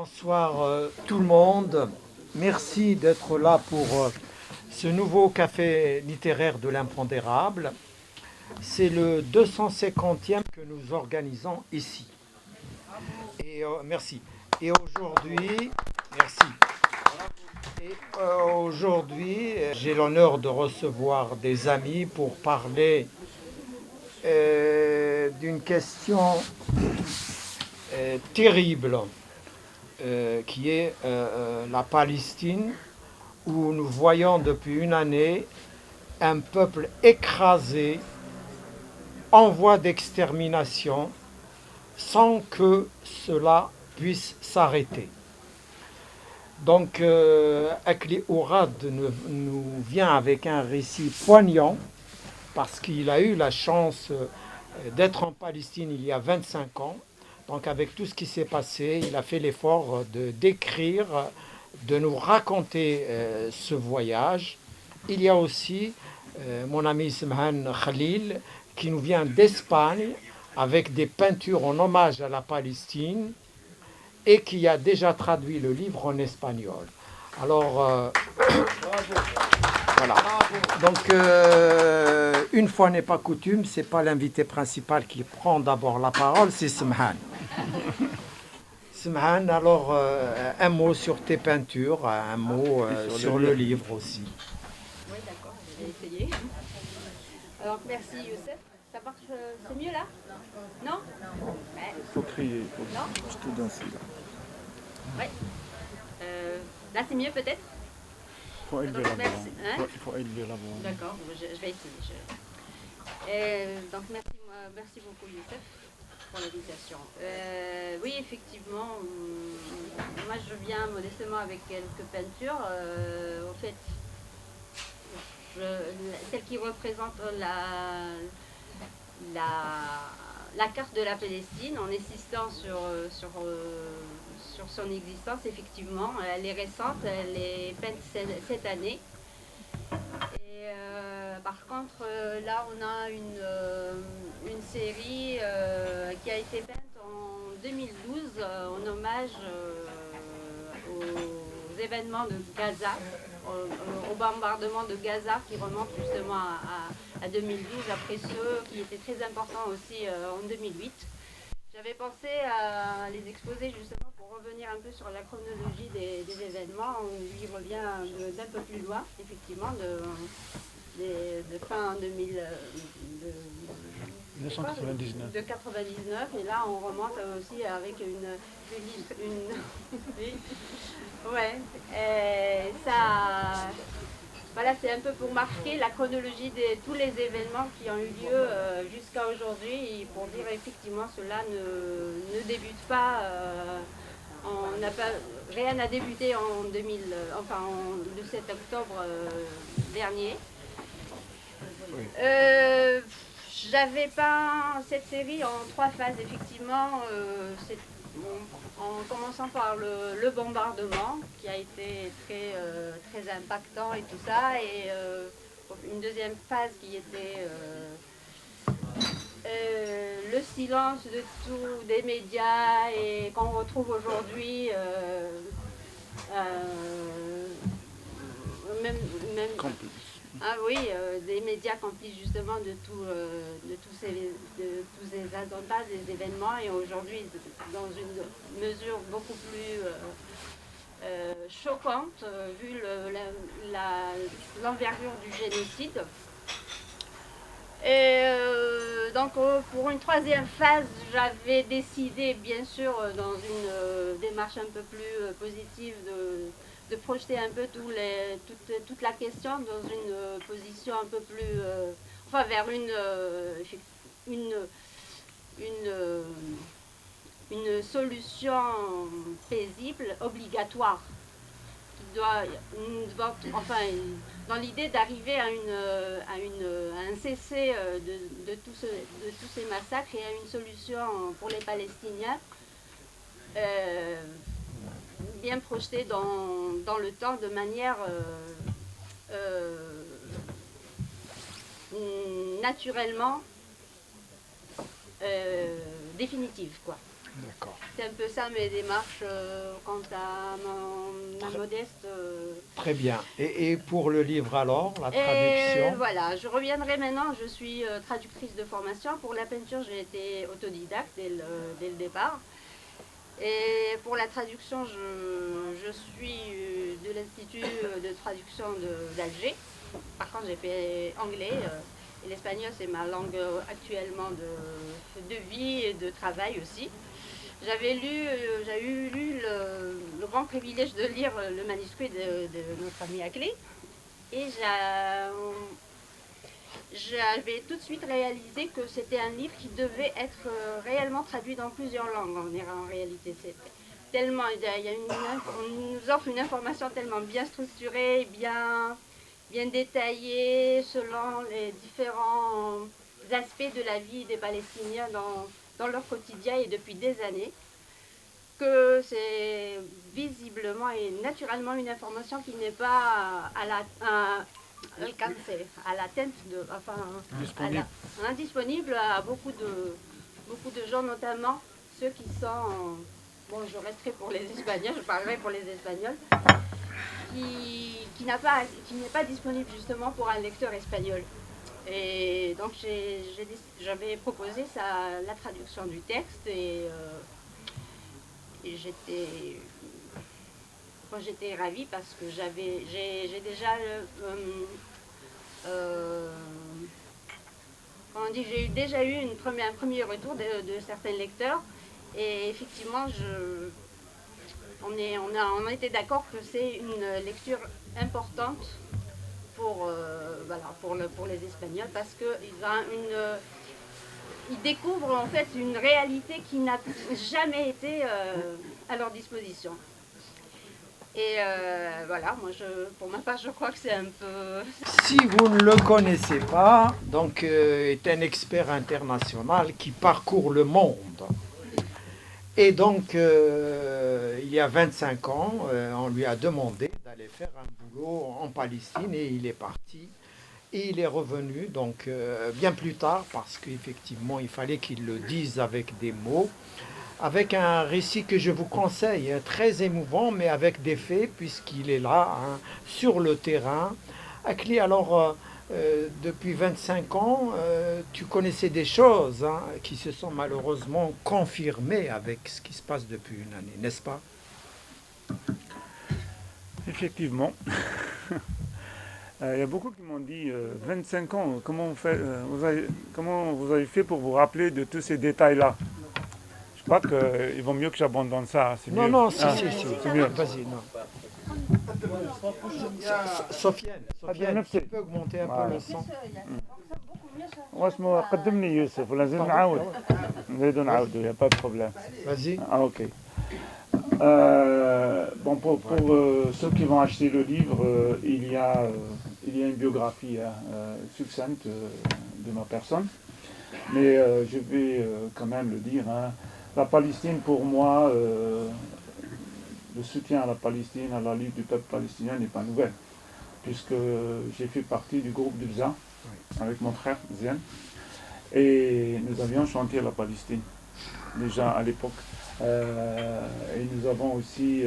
Bonsoir tout le monde. Merci d'être là pour ce nouveau café littéraire de l'impondérable. C'est le 250e que nous organisons ici. Et merci. Et aujourd'hui, merci. Aujourd'hui, j'ai l'honneur de recevoir des amis pour parler d'une question terrible. Qui est la Palestine, où nous voyons depuis une année un peuple écrasé, en voie d'extermination, sans que cela puisse s'arrêter. Donc, Akli Ourad nous vient avec un récit poignant, parce qu'il a eu la chance d'être en Palestine il y a 25 ans. Donc avec tout ce qui s'est passé, il a fait l'effort de décrire, de nous raconter ce voyage. Il y a aussi mon ami Smhan Khalil qui nous vient d'Espagne avec des peintures en hommage à la Palestine et qui a déjà traduit le livre en espagnol. Alors, voilà. Donc, une fois n'est pas coutume, c'est pas l'invité principal qui prend d'abord la parole, c'est Smhan. Smhan, alors un mot sur tes peintures, un mot sur le livre aussi. Oui, d'accord, je vais essayer. Alors, merci Youssef. Ça marche, c'est mieux là? Non? Il faut crier, il faut tout danser là. Oui. Là, c'est mieux peut-être? Il faut élever la voix. Hein? Il faut élever la voix. D'accord, je vais essayer. Donc, merci beaucoup Youssef pour l'invitation. Oui, effectivement, moi je viens modestement avec quelques peintures. Au fait, celle qui représente la carte de la Palestine, en insistant sur son existence, effectivement. Elle est récente, elle est peinte cette année. Et par contre, là, on a une série qui a été peinte en 2012 en hommage aux événements de Gaza, au bombardement de Gaza qui remonte justement à 2012, après ceux qui étaient très importants aussi en 2008. J'avais pensé à les exposer justement pour revenir un peu sur la chronologie des événements. On y revient d'un peu plus loin, effectivement, de fin 1999. De 99, et là on remonte aussi avec une ouais, ça, voilà, c'est un peu pour marquer la chronologie de tous les événements qui ont eu lieu jusqu'à aujourd'hui, et pour dire effectivement cela ne débute pas, rien n'a débuté en le 7 octobre dernier. Oui. J'avais peint cette série en 3 phases, effectivement, en commençant par le bombardement, qui a été très impactant et tout ça, et une deuxième phase qui était le silence de tous des médias, et qu'on retrouve aujourd'hui, même ah oui, des médias complices justement de tous ces attentats, des événements, et aujourd'hui dans une mesure beaucoup plus choquante vu l'envergure du génocide. Et donc pour une troisième phase, j'avais décidé, bien sûr, dans une démarche un peu plus positive, de projeter un peu toute la question dans une position un peu plus, vers une solution paisible, obligatoire, qui dans l'idée d'arriver à un cessez de tous ces massacres, et à une solution pour les Palestiniens, bien projetée dans le temps, de manière naturellement définitive, quoi. D'accord. C'est un peu ça mes démarches quant à ma modeste... Très bien. Et pour le livre alors, la Et traduction? voilà, je reviendrai maintenant, je suis traductrice de formation. Pour la peinture, j'ai été autodidacte dès le départ. Et pour la traduction, je suis de l'Institut de traduction d'Alger. Par contre, j'ai fait anglais et l'espagnol, c'est ma langue actuellement de vie et de travail aussi. J'ai lu le grand privilège de lire le manuscrit de notre ami Aclé. Et j'avais tout de suite réalisé que c'était un livre qui devait être réellement traduit dans plusieurs langues en réalité. Tellement, on nous offre une information tellement bien structurée, bien détaillée, selon les différents aspects de la vie des Palestiniens dans leur quotidien et depuis des années, que c'est visiblement et naturellement une information qui n'est pas à l'atteinte indisponible à beaucoup de gens, notamment ceux qui sont, bon, je resterai pour les Espagnols, je parlerai pour les Espagnols, qui n'est pas disponible justement pour un lecteur espagnol. Et donc j'avais proposé la traduction du texte et j'étais ravie parce que j'ai déjà déjà eu un premier retour de certains lecteurs et effectivement on a été d'accord que c'est une lecture importante pour les Espagnols parce qu'ils découvrent en fait une réalité qui n'a jamais été à leur disposition. Et voilà, moi pour ma part je crois que c'est un peu... Si vous ne le connaissez pas, donc est un expert international qui parcourt le monde. Et donc il y a 25 ans, on lui a demandé d'aller faire un boulot en Palestine et il est parti. Et il est revenu donc bien plus tard parce qu'effectivement il fallait qu'il le dise avec des mots, avec un récit que je vous conseille, très émouvant mais avec des faits puisqu'il est là, sur le terrain. Akli, alors depuis 25 ans, tu connaissais des choses qui se sont malheureusement confirmées avec ce qui se passe depuis une année, n'est-ce pas? Effectivement. Il y a beaucoup qui m'ont dit 25 ans, comment vous avez fait pour vous rappeler de tous ces détails-là? Je crois qu'il vaut mieux que j'abandonne ça. C'est Non, mieux. non, si, c'est mieux. vas-y, non. Sofiane, tu peux augmenter un peu le son? واسمه قدمني يوسف ولازم نعاود نزيدو نعاودو, il n'y a pas de problème. Vas-y. Ah, ok. Bon, pour ceux qui vont acheter le livre, il y a une biographie succincte de ma personne, mais je vais quand même le dire. La Palestine, pour moi, le soutien à la Palestine, à la lutte du peuple palestinien n'est pas nouvelle, puisque j'ai fait partie du groupe d'Ulza avec mon frère Zian, et nous avions chanté la Palestine déjà à l'époque. Et nous avons aussi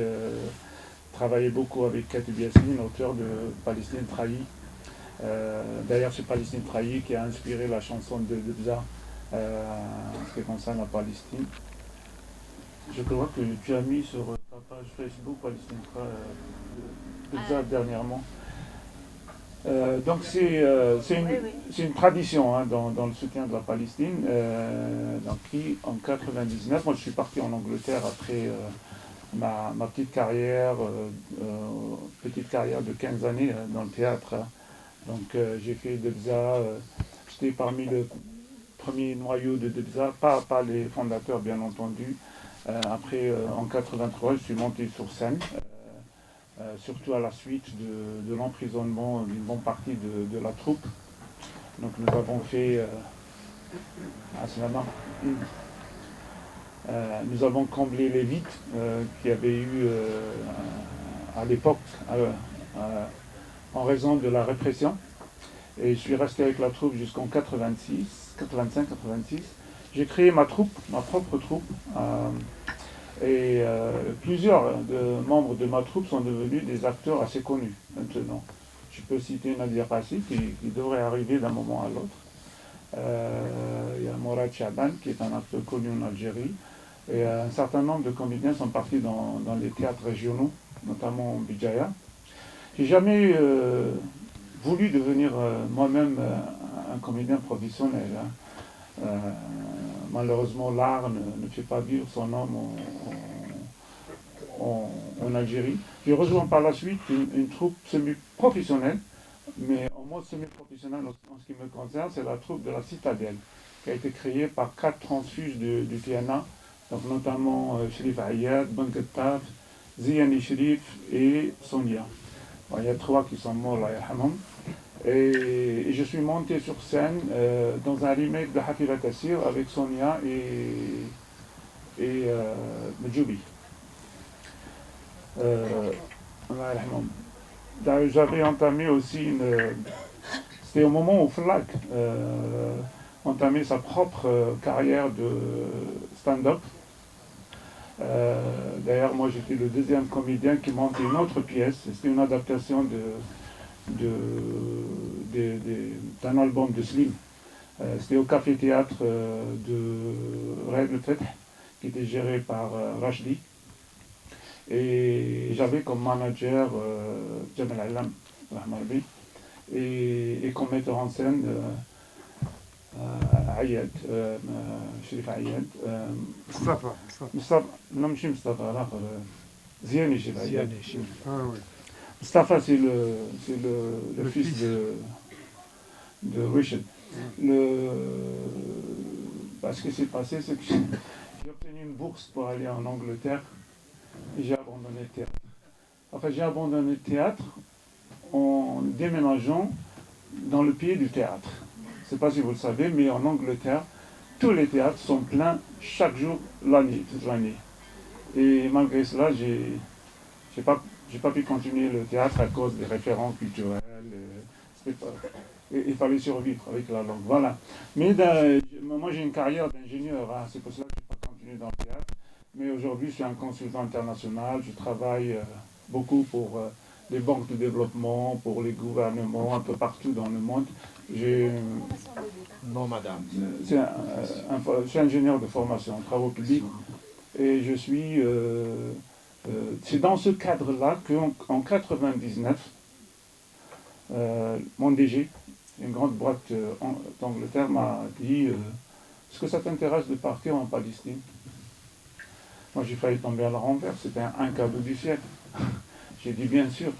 travaillé beaucoup avec Katib Yassine, auteur de Palestine trahie. D'ailleurs, c'est Palestine trahie qui a inspiré la chanson de Bza en ce qui concerne la Palestine. Je crois que tu as mis sur ta page Facebook Palestine de Bza dernièrement. Donc c'est une tradition dans le soutien de la Palestine, donc qui en 99, moi je suis parti en Angleterre après ma petite carrière de 15 années dans le théâtre. Donc j'ai fait Debza, j'étais parmi le premier noyau de Debza, pas les fondateurs bien entendu. Après en 83 je suis monté sur scène. Surtout à la suite de l'emprisonnement d'une bonne partie de la troupe. Donc nous avons fait... nous avons comblé les vides qu'il y avait eu à l'époque en raison de la répression. Et je suis resté avec la troupe jusqu'en 85-86. j'ai créé ma propre troupe. Et plusieurs membres de ma troupe sont devenus des acteurs assez connus maintenant. Je peux citer Nadia Passi qui devrait arriver d'un moment à l'autre. Il y a Mourad Chaban qui est un acteur connu en Algérie. Et un certain nombre de comédiens sont partis dans les théâtres régionaux, notamment Bijaya. J'ai jamais voulu devenir moi-même un comédien professionnel. Hein. Malheureusement, l'art ne fait pas vivre son homme en Algérie. J'ai rejoint par la suite une troupe semi-professionnelle, mais en mode semi-professionnel en ce qui me concerne, c'est la troupe de la Citadelle, qui a été créée par 4 transfuges du TNA, donc notamment Sherif Ayad, Ben Kettaf, Ziani Sherif et Sonia. Bon, il y a 3 qui sont morts là, yarhamhum. Et je suis monté sur scène dans un remake de Hafila Kassir avec Sonia et Medjoubi. J'avais entamé aussi c'était au moment où Flag entamait sa propre carrière de stand-up. D'ailleurs, moi j'étais le deuxième comédien qui montait une autre pièce. C'était une adaptation d'un album de Slim. C'était au café-théâtre de Raed El Feth, qui était géré par Rachdi. Et j'avais comme manager Jamal Alam, et comme metteur en scène Ayad, Sherif Ayad. Mustafa, non, je Mustafa, Ziani Sherif Ayad. Mustafa, c'est le fils de Richard. Ce qui s'est passé, c'est que j'ai obtenu une bourse pour aller en Angleterre et j'ai abandonné le théâtre. Enfin, j'ai abandonné le théâtre en déménageant dans le pays du théâtre. Je ne sais pas si vous le savez, mais en Angleterre, tous les théâtres sont pleins chaque jour, toute l'année. Et malgré cela, j'ai pas pu continuer le théâtre à cause des références culturelles. Il fallait survivre avec la langue. Voilà. Mais moi, j'ai une carrière d'ingénieur. Hein, c'est pour cela que je n'ai pas continué dans le théâtre. Mais aujourd'hui, je suis un consultant international. Je travaille beaucoup pour les banques de développement, pour les gouvernements, un peu partout dans le monde. Non, madame. Je suis ingénieur de formation en travaux publics. Et je suis... c'est dans ce cadre-là qu'en 1999, mon DG, une grande boîte d'Angleterre, m'a dit est-ce que ça t'intéresse de partir en Palestine? Moi, j'ai failli tomber à la renverse, c'était un cadeau du ciel. J'ai dit bien sûr.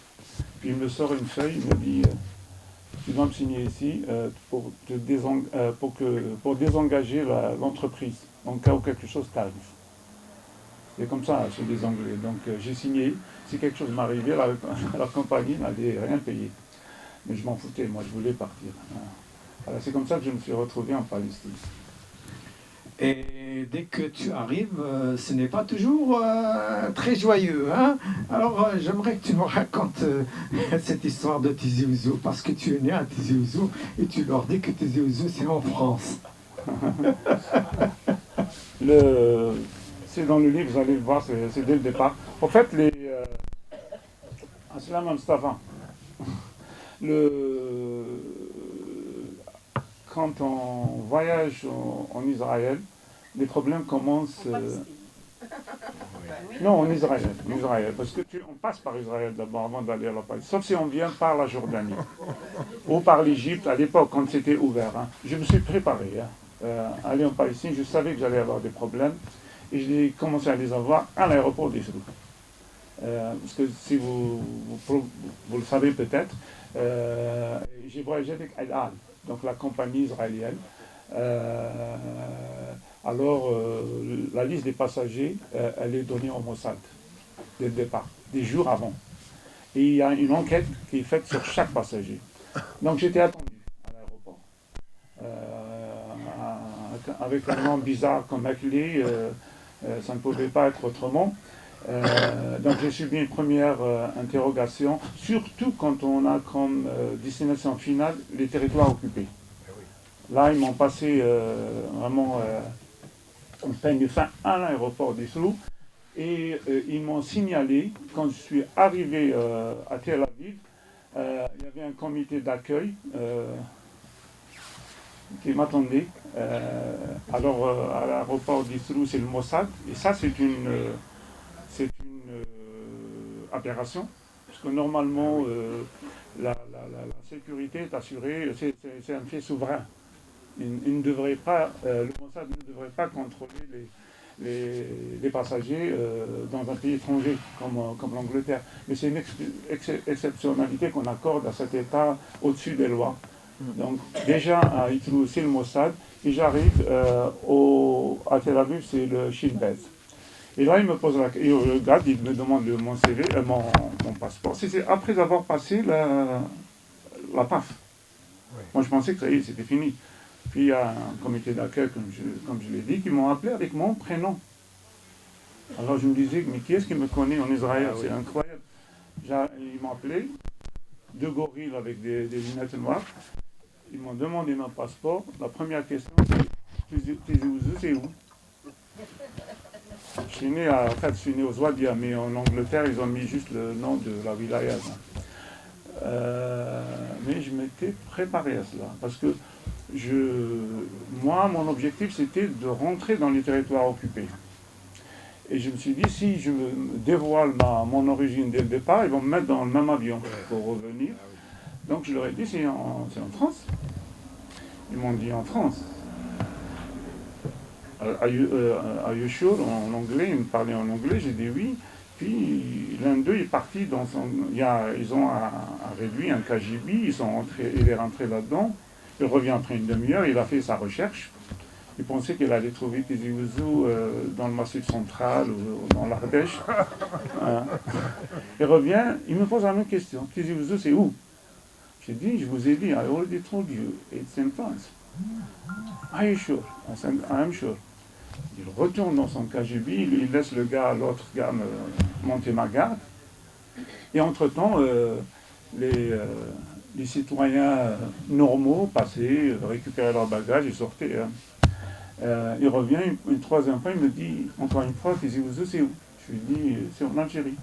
Puis il me sort une feuille, il me dit tu dois me signer ici pour désengager l'entreprise, en cas où quelque chose t'arrive. C'est comme ça chez les Anglais. Donc j'ai signé. Si quelque chose m'arrivait, la compagnie n'allait rien payer. Mais je m'en foutais, moi je voulais partir. Voilà, c'est comme ça que je me suis retrouvé en Palestine. Et dès que tu arrives, ce n'est pas toujours très joyeux. Hein? Alors j'aimerais que tu nous racontes cette histoire de Tizi Ouzou, parce que tu es né à Tizi Ouzou et tu leur dis que Tizi Ouzou c'est en France. C'est dans le livre, vous allez le voir, c'est dès le départ. En fait, Assalam Mustafa. Quand on voyage en Israël, les problèmes commencent... Non, en Israël, parce que on passe par Israël d'abord avant d'aller à la Palestine, sauf si on vient par la Jordanie ou par l'Égypte à l'époque quand c'était ouvert. Hein. Je me suis préparé aller en Palestine, je savais que j'allais avoir des problèmes et j'ai commencé à les avoir à l'aéroport d'Israël. Parce que si vous le savez peut-être, j'ai voyagé avec El Al, donc la compagnie israélienne. Alors, la liste des passagers, elle est donnée au Mossad dès le départ, des jours avant. Et il y a une enquête qui est faite sur chaque passager. Donc j'étais attendu à l'aéroport. Avec un nom bizarre comme Akli, ça ne pouvait pas être autrement. Donc j'ai subi une première interrogation, surtout quand on a comme destination finale les territoires occupés. Là, ils m'ont passé vraiment on peigne fin à l'aéroport d'Israël. Et ils m'ont signalé, quand je suis arrivé à Tel Aviv, il y avait un comité d'accueil qui m'attendait. Alors, à l'aéroport d'Israël, c'est le Mossad. Et ça, c'est une aberration. Parce que normalement, la sécurité est assurée, c'est un fait souverain. Il ne devrait pas, le Mossad ne devrait pas contrôler les passagers dans un pays étranger comme l'Angleterre. Mais c'est une exceptionnalité qu'on accorde à cet État au-dessus des lois. Donc déjà à Itru, c'est le Mossad, et j'arrive à Tel Aviv, c'est le Shin Bet. Et là, il me pose la question, le gars, il me demande mon CV, mon passeport. C'est après avoir passé la PAF. Oui. Moi, je pensais que ça y est, c'était fini. Puis il y a un comité d'accueil, comme je l'ai dit, qui m'ont appelé avec mon prénom. Alors je me disais, mais qui est-ce qui me connaît en Israël? C'est incroyable. Ils m'ont appelé, deux gorilles avec des lunettes noires. Ils m'ont demandé mon passeport. La première question, c'est où? Je suis né aux Ouadia, mais en Angleterre, ils ont mis juste le nom de la wilaya. Mais je m'étais préparé à cela, parce que moi, mon objectif, c'était de rentrer dans les territoires occupés. Et je me suis dit, si je dévoile mon origine dès le départ, ils vont me mettre dans le même avion pour revenir. Donc je leur ai dit, c'est en France. Ils m'ont dit en France. Are you sure? En anglais, ils me parlaient en anglais, j'ai dit oui. Puis l'un d'eux est parti dans son... Ils ont réduit un KGB, il est rentré là-dedans. Il revient après une demi-heure, il a fait sa recherche. Il pensait qu'il allait trouver Tizi Ouzou dans le Massif central ou dans l'Ardèche. Il revient, il me pose la même question. Tizi Ouzou, c'est où? J'ai dit, je vous ai dit, I already told you, it's in France. Are you sure? I said, I am sure. Il retourne dans son KGB, il laisse l'autre gars monter ma garde. Et entre-temps, les citoyens normaux passaient, récupéraient leur bagage et sortaient. Il revient une troisième fois, il me dit, encore une fois, Tizi Ouzou, c'est où? Je lui dis, c'est en Algérie.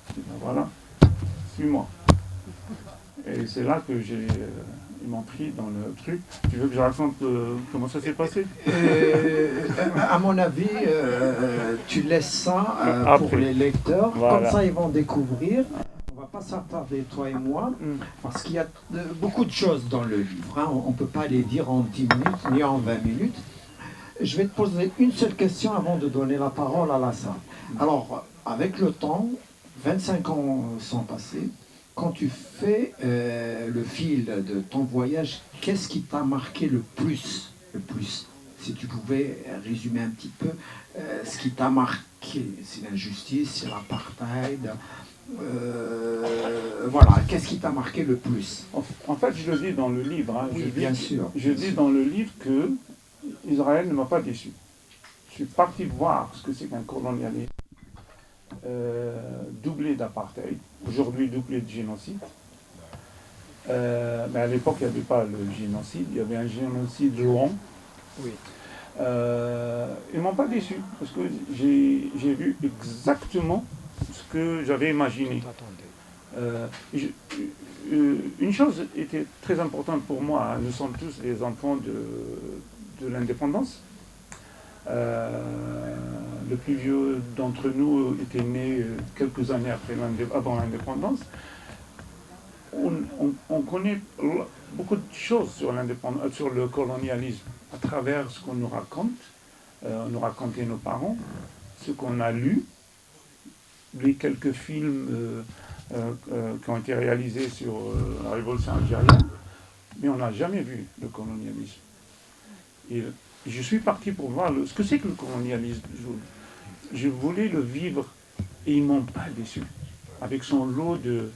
Je dis, ben voilà, suis-moi. Et c'est là que ils m'ont pris dans le truc. Tu veux que je raconte comment ça s'est passé? À mon avis, tu laisses ça pour les lecteurs. Voilà. Comme ça, ils vont découvrir. On ne va pas s'attarder, toi et moi, parce qu'il y a beaucoup de choses dans le livre. Hein. On ne peut pas les dire en 10 minutes ni en 20 minutes. Je vais te poser une seule question avant de donner la parole à Lassane. Alors, avec le temps, 25 ans sont passés. Quand tu fais le fil de ton voyage, qu'est-ce qui t'a marqué le plus? Si tu pouvais résumer un petit peu ce qui t'a marqué, c'est l'injustice, c'est l'apartheid. Voilà, qu'est-ce qui t'a marqué le plus? En fait, je le dis dans le livre. Hein, oui, bien sûr. Je dis dans le livre que Israël ne m'a pas déçu. Je suis parti voir ce que c'est qu'un colonialisme doublé d'apartheid, aujourd'hui doublé de génocide. Mais à l'époque, il n'y avait pas le génocide, il y avait un génocide jouant. Oui. Ils ne m'ont pas déçu, parce que j'ai vu exactement ce que j'avais imaginé. Une chose était très importante pour moi, hein. Nous sommes tous des enfants de l'indépendance. Le plus vieux d'entre nous était né quelques années avant l'indépendance. On connaît beaucoup de choses sur le colonialisme à travers ce qu'on nous raconte, nous racontaient nos parents, ce qu'on a lu, les quelques films qui ont été réalisés sur la révolution algérienne, mais on n'a jamais vu le colonialisme. Et je suis parti pour voir ce que c'est que le colonialisme. Je voulais le vivre et ils ne m'ont pas déçu. Avec son lot de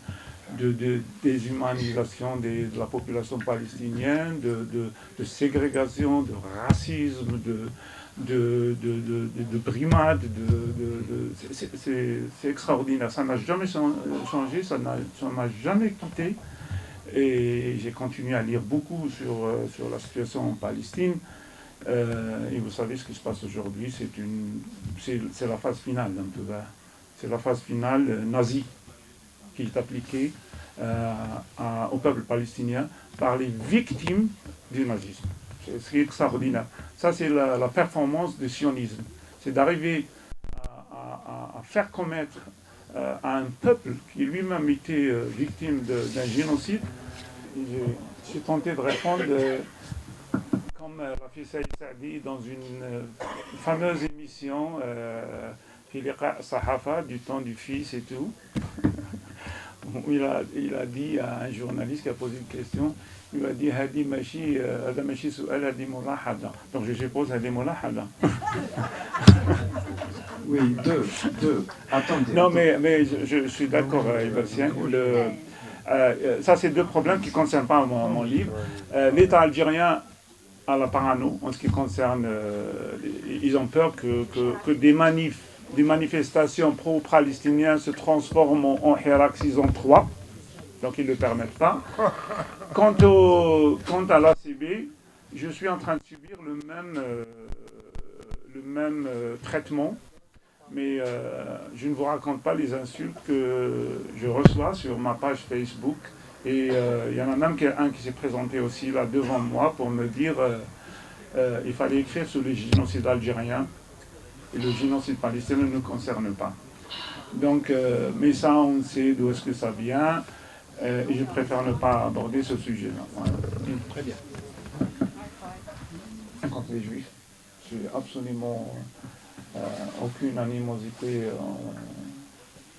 déshumanisation de la population palestinienne, de ségrégation, de racisme, de brimade, c'est extraordinaire. Ça n'a jamais changé, ça m'a jamais quitté. Et j'ai continué à lire beaucoup sur la situation en Palestine. Et vous savez ce qui se passe aujourd'hui, c'est la phase finale un peu. C'est la phase finale nazie qui est appliquée au peuple palestinien par les victimes du nazisme. C'est ce qui est extraordinaire. Ça, c'est la performance du sionisme. C'est d'arriver à faire commettre à un peuple qui lui-même était victime d'un génocide. Je suis tenté de répondre comme Rafi Saïdi dans une fameuse émission Filiqa Sahafa, du temps du fils et tout. Il a dit à un journaliste qui a posé une question, il a dit Hadi Mashi, Hada Mashi Su'al Hadi Mulahada. Donc je suppose Hadi Mulahada. Oui, deux. Attendez. Non, mais je suis d'accord avec Bastien. Ça, c'est deux problèmes qui ne concernent pas mon livre. L'État algérien a la parano en ce qui concerne. Ils ont peur que des manifestations pro-palestiniennes se transforment en Hirak saison 3. Donc ils ne le permettent pas. Quant à l'ACB, je suis en train de subir le même traitement. Mais je ne vous raconte pas les insultes que je reçois sur ma page Facebook. Et il y en a même un qui s'est présenté aussi là devant moi pour me dire il fallait écrire sur le génocide algérien et le génocide palestinien ne nous concerne pas. Donc, mais ça, on sait d'où est-ce que ça vient. Et je préfère ne pas aborder ce sujet-là. Voilà. Très bien. Contre les Juifs, c'est absolument aucune animosité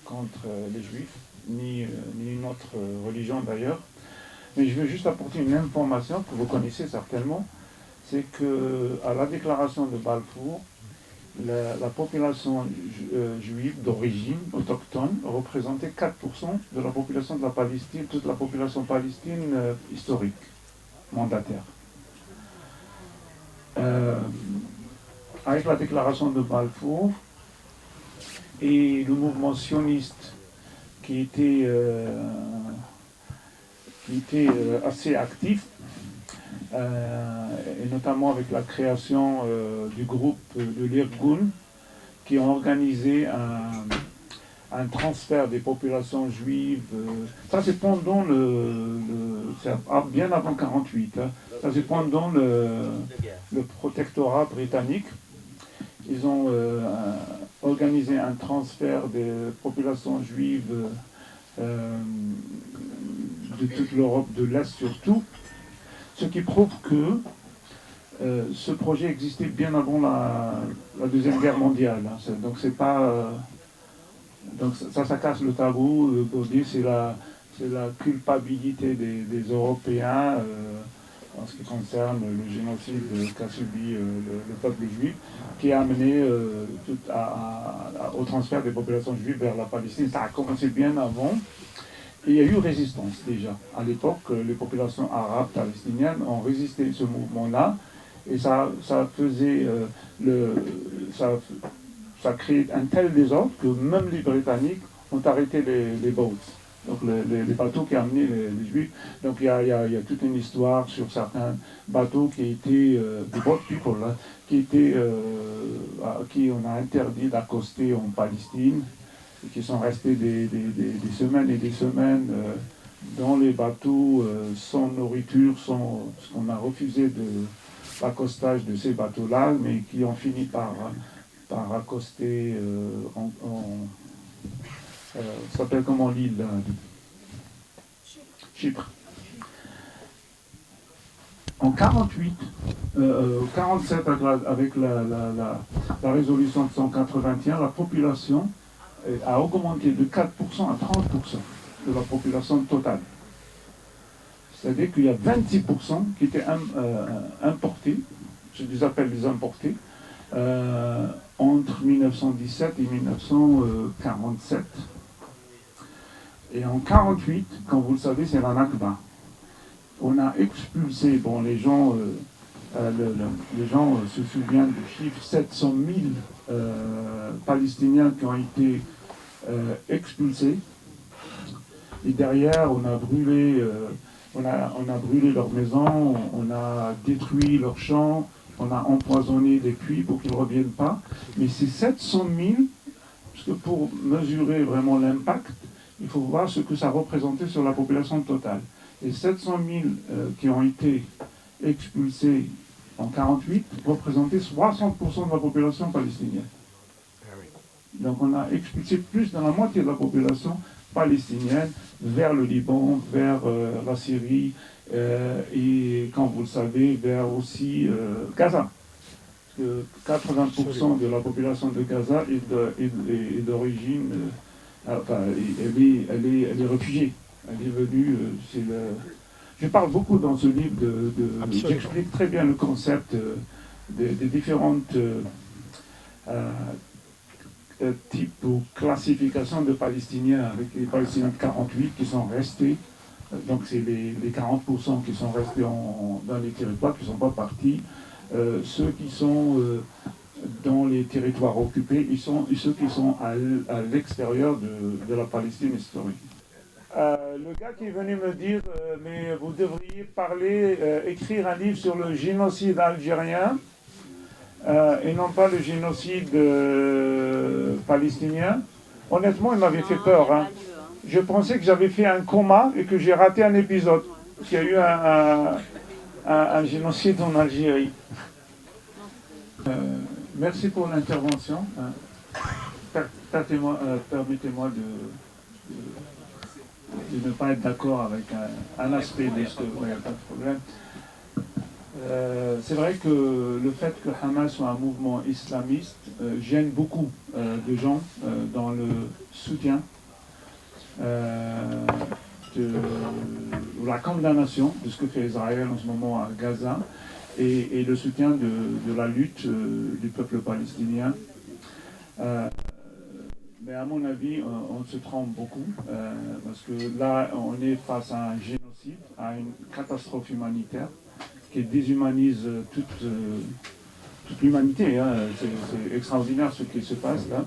contre les Juifs, ni une autre religion d'ailleurs. Mais je veux juste apporter une information que vous connaissez certainement, c'est qu'à la déclaration de Balfour, la population juive d'origine autochtone représentait 4% de la population de la Palestine, toute la population palestine historique, mandataire. Avec la déclaration de Balfour et le mouvement sioniste qui était assez actif, et notamment avec la création du groupe de l'Irgun, qui ont organisé un transfert des populations juives. Ça c'est pendant c'est bien avant 1948. Ça c'est pendant le protectorat britannique. Ils ont organisé un transfert des populations juives de toute l'Europe de l'Est surtout, ce qui prouve que ce projet existait bien avant la Deuxième Guerre mondiale. Donc c'est pas... donc ça casse le tabou pour dire c'est la culpabilité des Européens en ce qui concerne le génocide qu'a subi le peuple juif, qui a amené au transfert des populations juives vers la Palestine. Ça a commencé bien avant. Et il y a eu résistance déjà. À l'époque, les populations arabes palestiniennes ont résisté à ce mouvement-là. Et ça faisait ça créait un tel désordre que même les Britanniques ont arrêté les boats. Donc les bateaux qui amenaient les Juifs. Donc il y a toute une histoire sur certains bateaux qui étaient des boat people, là, à qui on a interdit d'accoster en Palestine, et qui sont restés des semaines et des semaines dans les bateaux sans nourriture, parce qu'on a refusé l'accostage de ces bateaux-là, mais qui ont fini par accoster ça s'appelle comment l'île là, Chypre. En 47 avec la résolution de 181, la population a augmenté de 4% à 30% de la population totale. C'est-à-dire qu'il y a 26% qui étaient importés, je les appelle les importés, entre 1917 et 1947. Et en 1948, comme vous le savez, c'est la Nakba. On a expulsé, les gens se souviennent du chiffre, 700 000 Palestiniens qui ont été expulsés. Et derrière, on a brûlé leurs maisons, on a détruit leurs champs, On a empoisonné les puits pour qu'ils ne reviennent pas. Mais c'est 700 000, parce que pour mesurer vraiment l'impact, il faut voir ce que ça représentait sur la population totale. Et 700 000 qui ont été expulsés en 1948 représentaient 60% de la population palestinienne. Donc on a expulsé plus de la moitié de la population palestinienne vers le Liban, vers la Syrie et, comme vous le savez, vers aussi Gaza. Parce que 80% de la population de Gaza est d'origine, enfin, elle est réfugiée. Elle est venue, je parle beaucoup dans ce livre, j'explique très bien le concept des différentes types ou classifications de Palestiniens, avec les Palestiniens de 48 qui sont restés, donc c'est les 40% qui sont restés dans les territoires, qui ne sont pas partis, ceux qui sont dans les territoires occupés, ceux qui sont à l'extérieur de la Palestine historique. Le gars qui est venu me dire mais vous devriez écrire un livre sur le génocide algérien et non pas le génocide palestinien. Honnêtement, il m'avait fait peur. Hein. Je pensais que j'avais fait un coma et que j'ai raté un épisode. Qu'il y a eu un génocide en Algérie. Merci pour l'intervention. Permettez-moi de ne pas être d'accord avec un aspect de ce que... Il n'y a pas de problème. C'est vrai que le fait que Hamas soit un mouvement islamiste gêne beaucoup de gens dans le soutien ou la condamnation de ce que fait Israël en ce moment à Gaza et le soutien de la lutte du peuple palestinien. Mais à mon avis, on se trompe beaucoup, parce que là, on est face à un génocide, à une catastrophe humanitaire qui déshumanise toute l'humanité. Hein. C'est extraordinaire ce qui se passe là.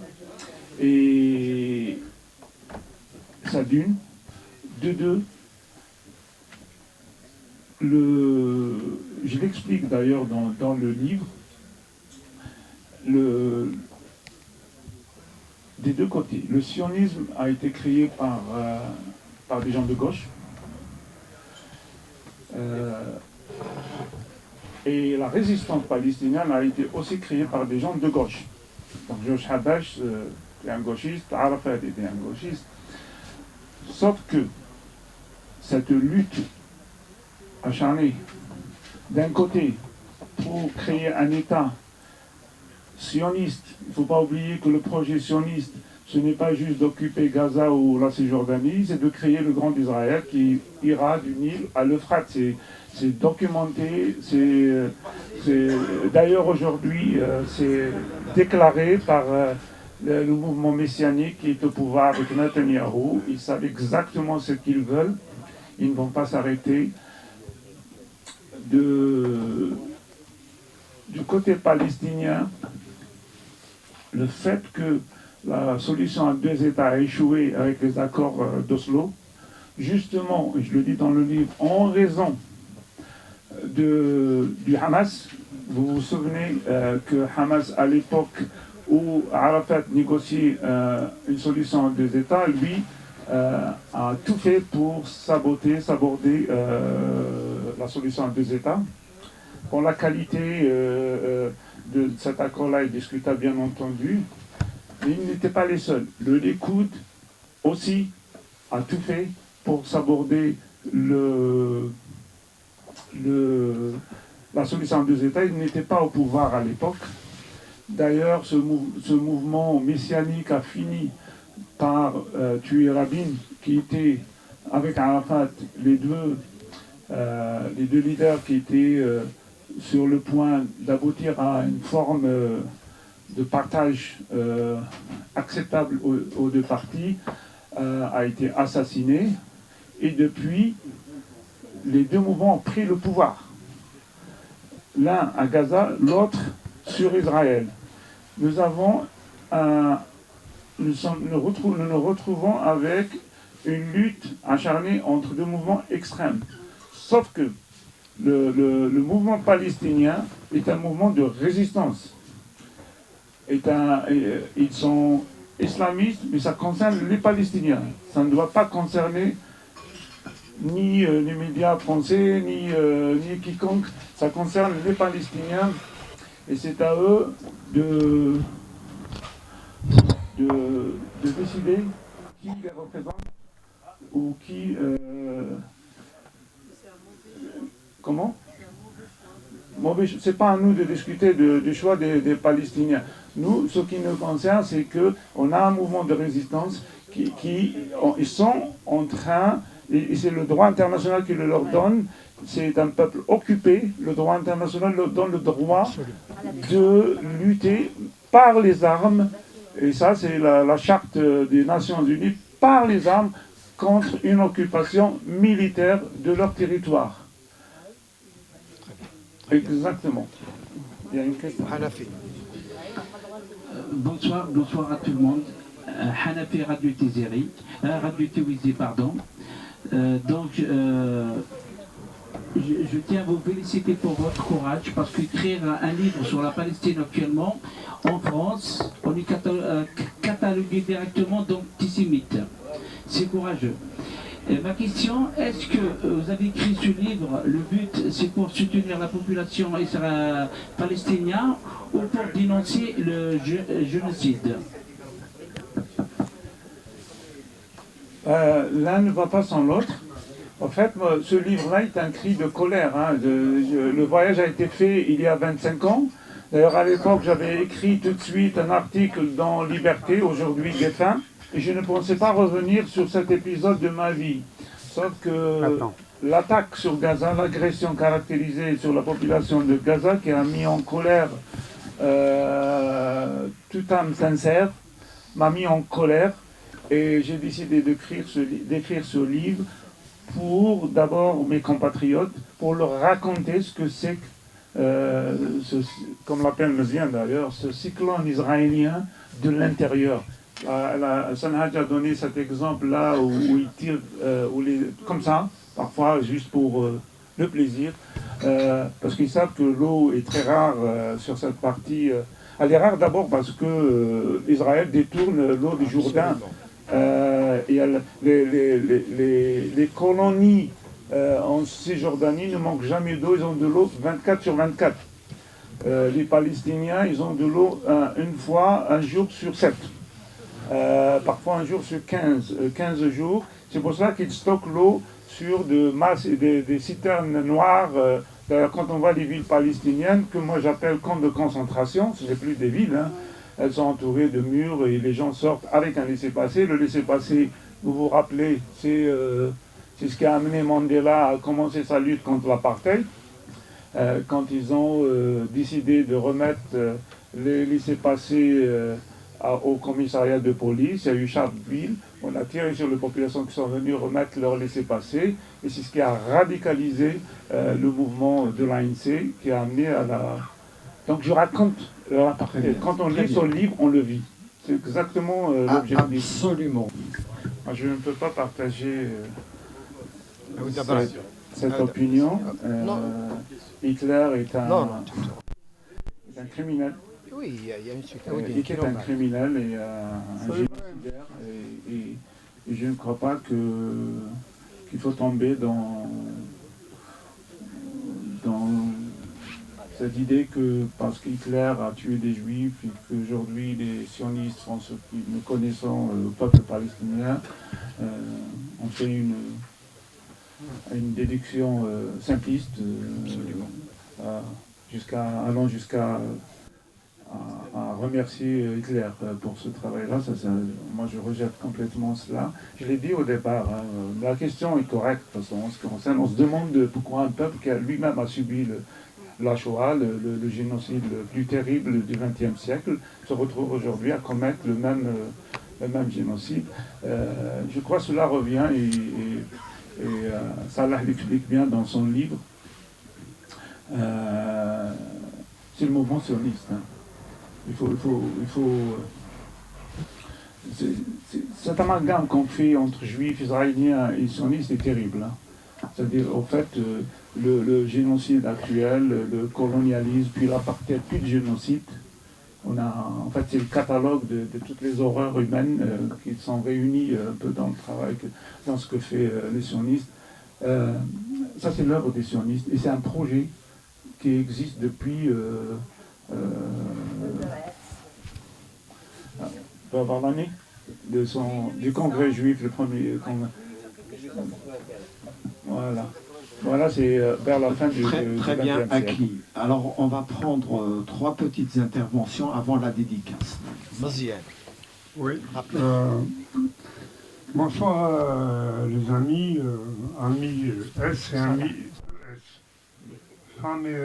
Et ça d'une. De deux, je l'explique d'ailleurs dans le livre, des deux côtés. Le sionisme a été créé par des gens de gauche. Et la résistance palestinienne a été aussi créée par des gens de gauche. Donc George Habash est un gauchiste, Arafat était un gauchiste. Sauf que cette lutte acharnée, d'un côté, pour créer un État sioniste, il ne faut pas oublier que le projet sioniste, ce n'est pas juste d'occuper Gaza ou la Cisjordanie, c'est de créer le Grand Israël qui ira du Nil à l'Euphrate. C'est documenté, d'ailleurs aujourd'hui, c'est déclaré par le mouvement messianique qui est au pouvoir avec Netanyahou. Ils savent exactement ce qu'ils veulent, ils ne vont pas s'arrêter. Du côté palestinien, le fait que la solution à deux États a échoué avec les accords d'Oslo, justement, et je le dis dans le livre, en raison du Hamas. Vous vous souvenez que Hamas, à l'époque où Arafat négociait une solution à deux États, lui a tout fait pour saborder la solution à deux États. Bon, la qualité de cet accord-là est discutable, bien entendu, mais ils n'étaient pas les seuls. Le Likoud aussi a tout fait pour saborder la solution à deux États. Il n'était pas au pouvoir à l'époque. D'ailleurs, ce mouvement messianique a fini par tuer Rabin, qui était, avec Arafat, les deux leaders qui étaient sur le point d'aboutir à une forme de partage acceptable aux deux parties, a été assassiné. Et depuis, les deux mouvements ont pris le pouvoir. L'un à Gaza, l'autre sur Israël. Nous nous retrouvons avec une lutte acharnée entre deux mouvements extrêmes. Sauf que le mouvement palestinien est un mouvement de résistance. Ils sont islamistes, mais ça concerne les Palestiniens. Ça ne doit pas concerner ni les médias français, ni quiconque. Ça concerne les Palestiniens. Et c'est à eux de décider qui les représente ou qui... comment? C'est pas à nous de discuter du choix des Palestiniens. Nous, ce qui nous concerne, c'est qu'on a un mouvement de résistance ils sont en train, et c'est le droit international qui le leur donne, c'est un peuple occupé, le droit international leur donne le droit de lutter par les armes, et ça c'est la charte des Nations Unies, par les armes contre une occupation militaire de leur territoire. Exactement. Il y a une question. Hanafi. Bonsoir à tout le monde. Hanafi Radio Tiwizi, pardon. Je tiens à vous féliciter pour votre courage parce qu'écrire un livre sur la Palestine actuellement, en France, on est catalogué directement d'antisémite. C'est courageux. Et ma question, est-ce que vous avez écrit ce livre, le but c'est pour soutenir la population palestinienne ou pour dénoncer le génocide? L'un ne va pas sans l'autre. En fait, ce livre-là est un cri de colère. Le voyage a été fait il y a 25 ans. D'ailleurs, à l'époque, j'avais écrit tout de suite un article dans Liberté, aujourd'hui Guépin, et je ne pensais pas revenir sur cet épisode de ma vie. Sauf que l'attaque sur Gaza, l'agression caractérisée sur la population de Gaza, qui a mis en colère toute âme sincère, m'a mis en colère. Et j'ai décidé d'écrire ce livre pour d'abord mes compatriotes, pour leur raconter ce que c'est comme l'appelle Mezien d'ailleurs, ce cyclone israélien de l'intérieur. Sanhaj a donné cet exemple-là où il tire comme ça, parfois juste pour le plaisir, parce qu'ils savent que l'eau est très rare sur cette partie. Elle est rare d'abord parce que Israël détourne l'eau du Jourdain. Les colonies en Cisjordanie ne manquent jamais d'eau, ils ont de l'eau 24 sur 24. Les Palestiniens, ils ont de l'eau un jour sur 7. Parfois un jour sur 15 jours. C'est pour ça qu'ils stockent l'eau sur des citernes noires. Quand on voit les villes palestiniennes, que moi j'appelle camps de concentration, ce n'est plus des villes, hein. Elles sont entourées de murs et les gens sortent avec un laissez-passer. Le laissez-passer, vous vous rappelez, c'est ce qui a amené Mandela à commencer sa lutte contre l'apartheid. Quand ils ont décidé de remettre les laissez-passer au commissariat de police, il y a eu Sharpeville, on a tiré sur les populations qui sont venues remettre leur laissez-passer, et c'est ce qui a radicalisé le mouvement de l'ANC, qui a amené à la... Donc je raconte l'apartheid. Quand on lit son livre, on le vit. C'est exactement l'objectif. Absolument. Moi, je ne peux pas partager cette Ah, opinion. non. Hitler est un criminel. Oui, il y a une suite. Il était un criminel et un génocidaire. Et je ne crois pas qu'il faut tomber dans cette idée que parce qu'Hitler a tué des juifs et qu'aujourd'hui les sionistes font ce que nous connaissons, le peuple palestinien, on fait une déduction simpliste, allant jusqu'à à remercier Hitler pour ce travail-là. Moi, je rejette complètement cela. Je l'ai dit au départ, hein, la question est correcte, de toute façon, en ce qui concerne. On se demande pourquoi un peuple qui lui-même a subi la Shoah, le génocide le plus terrible du XXe siècle, se retrouve aujourd'hui à commettre le même génocide. Je crois que cela revient et Salah l'explique bien dans son livre. C'est le mouvement sioniste. Hein. Il faut cet amalgame qu'on fait entre juifs, israéliens et sionistes est terrible. Hein. C'est-à-dire, au fait, le génocide actuel, le colonialisme, puis l'apartheid, puis le génocide. En fait, c'est le catalogue de toutes les horreurs humaines qui sont réunies un peu dans le travail, dans ce que fait les sionistes. Ça, c'est l'œuvre des sionistes. Et c'est un projet qui existe depuis... on peut avoir l'année du congrès juif, le premier congrès. Voilà, c'est vers la fin du Très bien XXe siècle. acquis. Alors, on va prendre 3 petites interventions avant la dédicace. Vas-y. Oui. Bonsoir les amis, amis S et amis S. Femmes et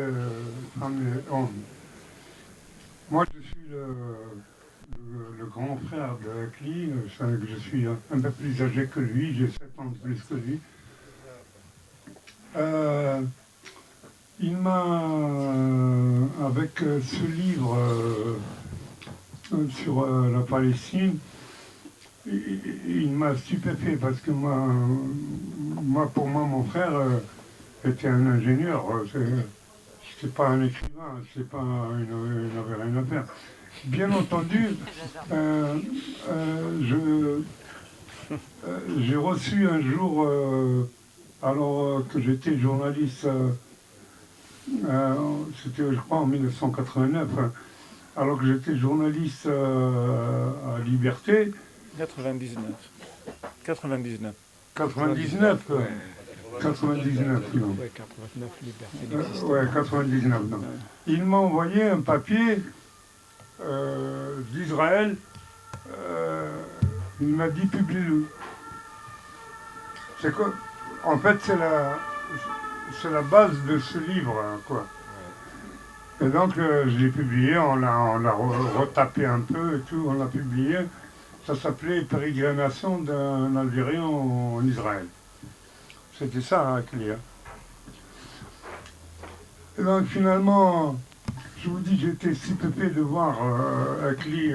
hommes. Moi, je suis le grand frère de Akli. Je suis un peu plus âgé que lui, j'ai 7 ans de plus que lui. Il m'a, avec ce livre sur la Palestine, il m'a stupéfait parce que pour moi, mon frère était un ingénieur. C'est pas un écrivain, c'est pas, il n'avait rien à faire. Bien entendu, j'ai reçu un jour, alors que j'étais journaliste, c'était je crois en 1989, alors que j'étais journaliste à Liberté. 99. 99. 99, ouais. 99, non. Ouais, 89, Liberté. Ouais, 99, non. Il m'a envoyé un papier d'Israël. Il m'a dit publie-le. C'est quoi? En fait, c'est la base de ce livre, hein, quoi. Et donc, je l'ai publié, on l'a retapé un peu et tout, on l'a publié. Ça s'appelait Pérégrination d'un Algérien en Israël. C'était ça, hein, clair. Et donc, finalement, je vous dis, j'étais stupéfait de voir Akli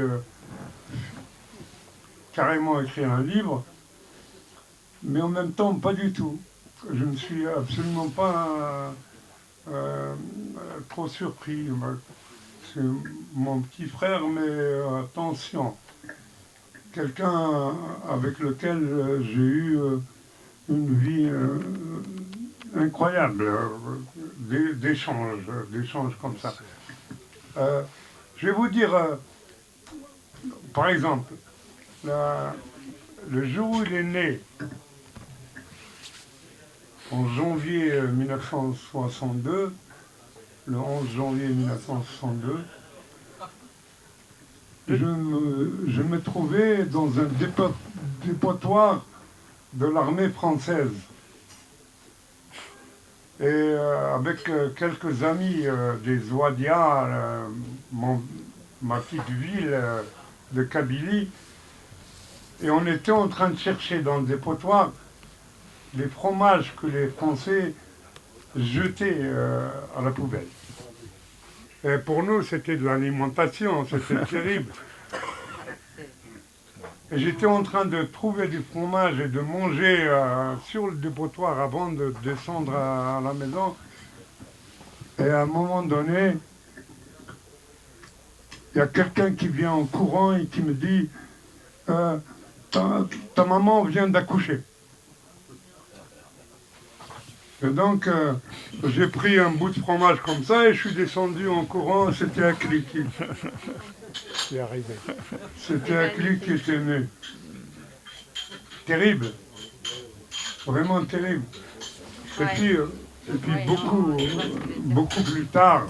carrément écrire un livre, mais en même temps, pas du tout. Je ne suis absolument pas trop surpris. C'est mon petit frère, mais attention, quelqu'un avec lequel j'ai eu une vie incroyable, d'échanges comme ça. Je vais vous dire, par exemple, le jour où il est né, en janvier 1962, le 11 janvier 1962, je me trouvais dans un dépotoir de l'armée française. Et avec quelques amis des Ouadia, ma petite ville de Kabylie, et on était en train de chercher dans le dépotoir les fromages que les Français jetaient à la poubelle. Et pour nous, c'était de l'alimentation, c'était terrible. Et j'étais en train de trouver du fromage et de manger sur le dépotoir avant de descendre à la maison. Et à un moment donné, il y a quelqu'un qui vient en courant et qui me dit ta maman vient d'accoucher. Et donc, j'ai pris un bout de fromage comme ça et je suis descendu en courant. C'était Akli qui est arrivé. C'était Akli qui était né. Terrible. Vraiment terrible. Et puis, beaucoup plus tard,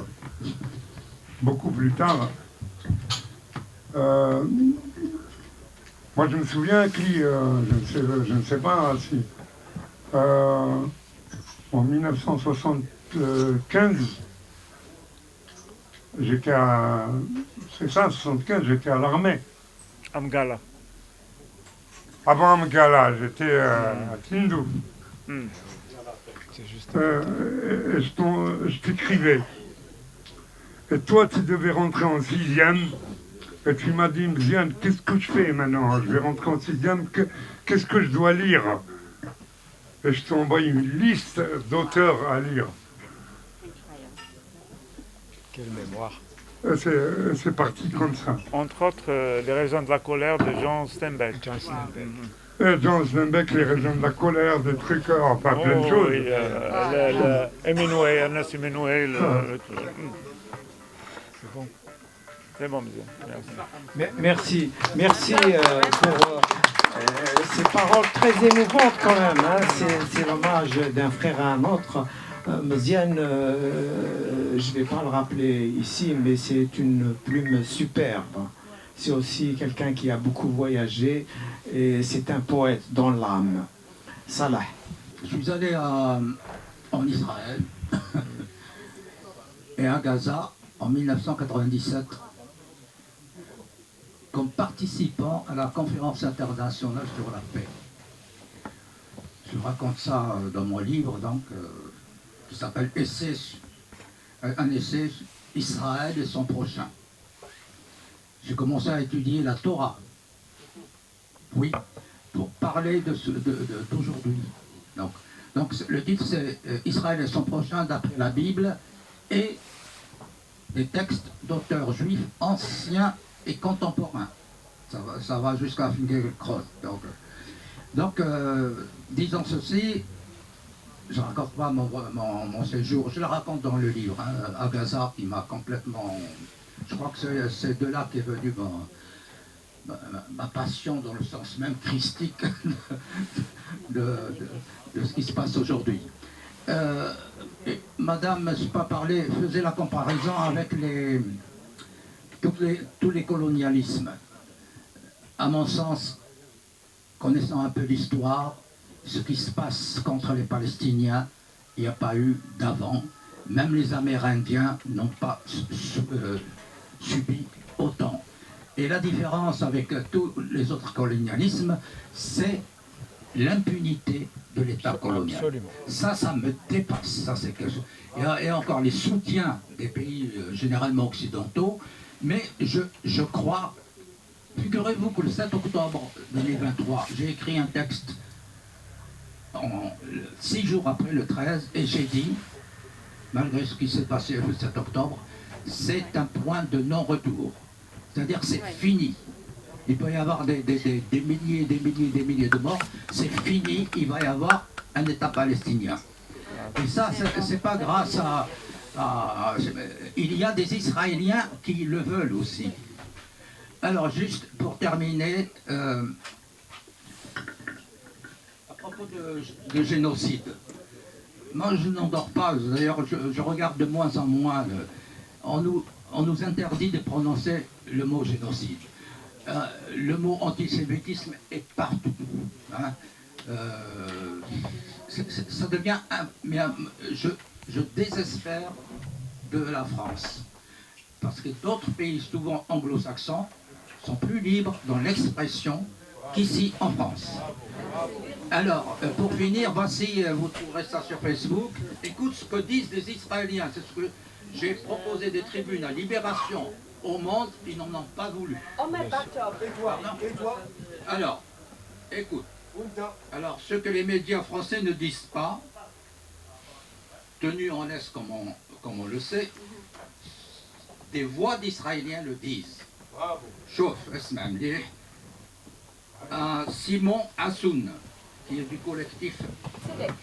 moi je me souviens Akli, je ne sais pas si... en 1975, j'étais à... C'est ça, 75, j'étais à l'armée. Amgala. Avant Amgala, j'étais à Tindouf. C'est juste... je t'écrivais. Et toi, tu devais rentrer en 6e. Et tu m'as dit, Mziane, qu'est-ce que je fais maintenant? Je vais rentrer en 6e, qu'est-ce que je dois lire? Et je t'ai envoyé une liste d'auteurs à lire. Quelle mémoire. C'est parti comme ça. Entre autres, Les raisons de la colère de John Steinbeck. John Steinbeck. John Steinbeck, Les raisons de la colère, des trucs, enfin plein de choses. Oui, Hemingway, Ernest Hemingway. C'est bon. C'est bon, monsieur. Merci. Merci pour ces paroles très émouvantes quand même. Hein. C'est l'hommage d'un frère à un autre. Méziane, je ne vais pas le rappeler ici, mais c'est une plume superbe. C'est aussi quelqu'un qui a beaucoup voyagé et c'est un poète dans l'âme. Salah. Je suis allé en Israël et à Gaza en 1997 comme participant à la conférence internationale sur la paix. Je raconte ça dans mon livre, donc, qui s'appelle un essai Israël et son prochain. J'ai commencé à étudier la Torah, oui, pour parler d'aujourd'hui. Donc le titre c'est Israël et son prochain d'après la Bible et des textes d'auteurs juifs anciens et contemporains. Ça va jusqu'à Finkielkraut. Donc disons ceci, je ne raconte pas mon séjour, je le raconte dans le livre, hein, à Gaza, qui m'a complètement... Je crois que c'est de là qu'est venue ma passion dans le sens même christique de ce qui se passe aujourd'hui. Madame, je ne sais pas parler, faisait la comparaison avec tous les colonialismes. À mon sens, connaissant un peu l'histoire, ce qui se passe contre les Palestiniens, il n'y a pas eu d'avant. Même les Amérindiens n'ont pas subi autant. Et la différence avec tous les autres colonialismes, c'est l'impunité de l'État colonial. Absolument. Ça me dépasse. Ça, c'est quelque chose. Et encore les soutiens des pays généralement occidentaux, mais je crois, figurez-vous que le 7 octobre 2023, j'ai écrit un texte 6 jours après le 13, et j'ai dit, malgré ce qui s'est passé le 7 octobre, c'est un point de non-retour. C'est-à-dire que c'est fini. Il peut y avoir des milliers, des milliers de morts. C'est fini, il va y avoir un État palestinien. Et ça, c'est pas grâce à... Il y a des Israéliens qui le veulent aussi. Alors, juste pour terminer, à propos de génocide, moi je n'endors pas, d'ailleurs je regarde de moins en moins, on nous interdit de prononcer le mot génocide. Le mot antisémitisme est partout. Hein. Ça devient... je désespère de la France, parce que d'autres pays, souvent anglo-saxons, sont plus libres dans l'expression qu'ici en France. Alors, pour finir, voici, vous trouverez ça sur Facebook, écoute ce que disent les Israéliens, c'est ce que j'ai proposé des tribunes à Libération, au Monde, ils n'en ont pas voulu. Alors, écoute, alors ce que les médias français ne disent pas, tenus en laisse comme on le sait, des voix d'Israéliens le disent. Chauffe, Simon Hassoun, qui est du collectif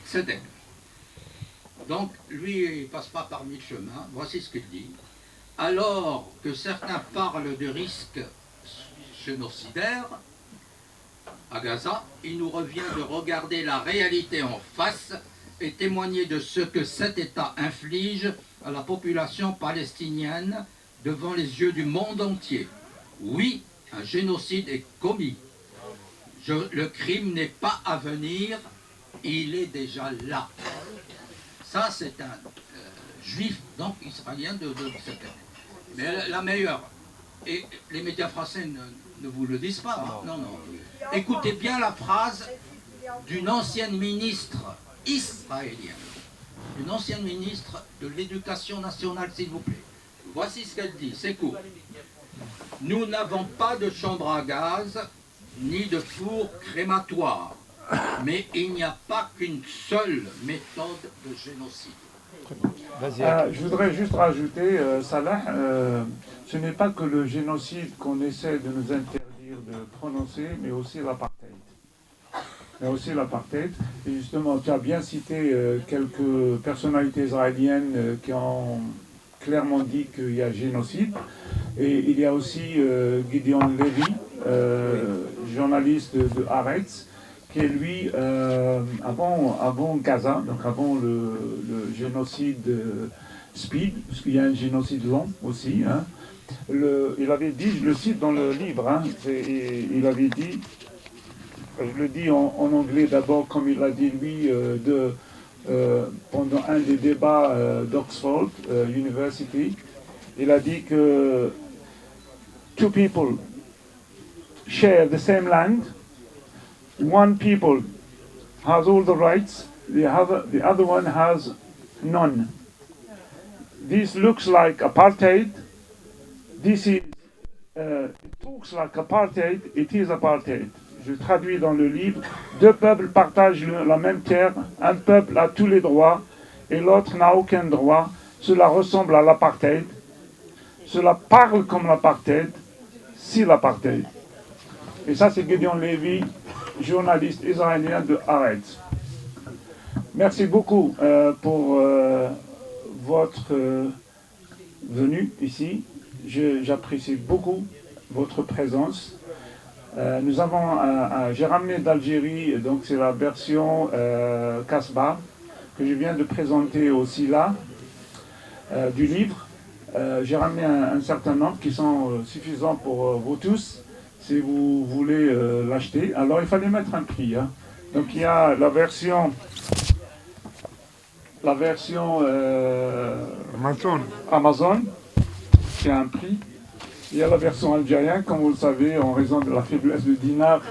Tzedek. Donc, lui, il ne passe pas par mille chemins. Voici ce qu'il dit. Alors que certains parlent de risques génocidaires à Gaza, il nous revient de regarder la réalité en face et témoigner de ce que cet État inflige à la population palestinienne devant les yeux du monde entier. Oui, un génocide est commis. Le crime n'est pas à venir, il est déjà là. Ça, c'est un juif, donc israélien de cette époque. Mais la meilleure, et les médias français ne vous le disent pas, hein. Non. Écoutez bien la phrase d'une ancienne ministre israélienne, une ancienne ministre de l'Éducation nationale, s'il vous plaît. Voici ce qu'elle dit, c'est court. Nous n'avons pas de chambre à gaz, ni de four crématoire. Mais il n'y a pas qu'une seule méthode de génocide. Je voudrais juste rajouter, Salah, ce n'est pas que le génocide qu'on essaie de nous interdire de prononcer, mais aussi l'apartheid. Et justement, tu as bien cité quelques personnalités israéliennes qui ont clairement dit qu'il y a génocide. Et il y a aussi Gideon Levy, journaliste de Haaretz, qui est lui, avant Gaza, donc avant le génocide Speed, parce qu'il y a un génocide long aussi, hein, il avait dit, je le cite dans le livre, hein, il avait dit, je le dis en anglais d'abord, comme il l'a dit lui, pendant un des débats d'Oxford University, il a dit que two people share the same land. One people has all the rights, the other one has none. This looks like apartheid. This is, it looks like apartheid, it is apartheid. Je traduis dans le livre, deux peuples partagent la même terre, un peuple a tous les droits et l'autre n'a aucun droit. Cela ressemble à l'apartheid. Cela parle comme l'apartheid, c'est l'apartheid. Et ça, c'est Gideon Levy, journaliste israélien de Haaretz. Merci beaucoup pour votre venue ici. J'apprécie beaucoup votre présence. J'ai ramené d'Algérie, donc c'est la version Casbah, que je viens de présenter aussi là, du livre. J'ai ramené un certain nombre qui sont suffisants pour vous tous. Si vous voulez l'acheter, alors il fallait mettre un prix. Hein. Donc il y a la version Amazon, qui a un prix. Il y a la version algérienne, comme vous le savez, en raison de la faiblesse du dinar,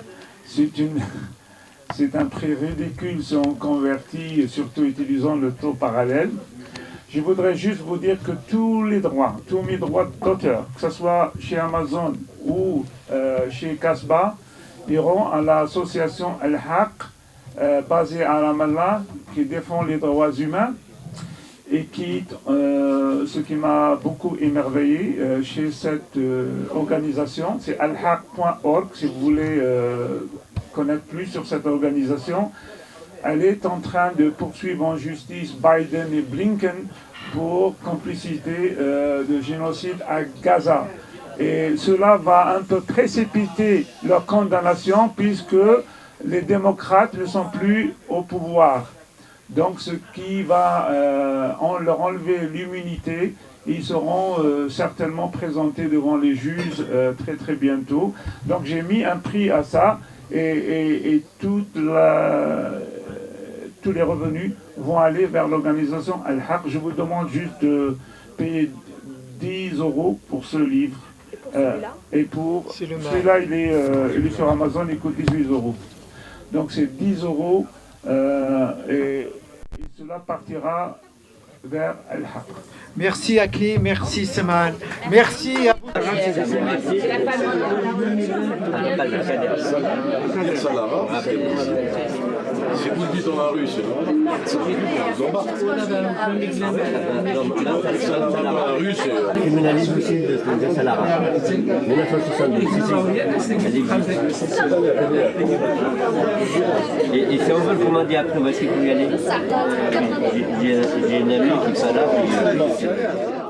c'est un prix ridicule si on convertit, surtout utilisant le taux parallèle. Je voudrais juste vous dire que tous mes droits d'auteur, que ce soit chez Amazon ou chez Casbah, iront à l'association Al-Haq, basée à Ramallah, qui défend les droits humains et qui, ce qui m'a beaucoup émerveillé chez cette organisation, c'est alhaq.org, si vous voulez connaître plus sur cette organisation. Elle est en train de poursuivre en justice Biden et Blinken pour complicité de génocide à Gaza. Et cela va un peu précipiter leur condamnation puisque les démocrates ne sont plus au pouvoir. Donc ce qui va leur enlever l'immunité, ils seront certainement présentés devant les juges très très bientôt. Donc j'ai mis un prix à ça et tous les revenus vont aller vers l'organisation Al-Haq. Je vous demande juste de payer 10 € pour ce livre. Et pour celui-là, il est sur Amazon, il coûte 18 €. Donc c'est 10 € et cela partira vers Al-Haq. Merci Akli, merci Seman, merci à vous. Si vous le dites dans la rue, c'est bon. Dans la rue, c'est... Criminalise aussi de Salara. 1972. Et si on veut le commander après, où est-ce qu'il faut y aller? J'ai une amie qui est là.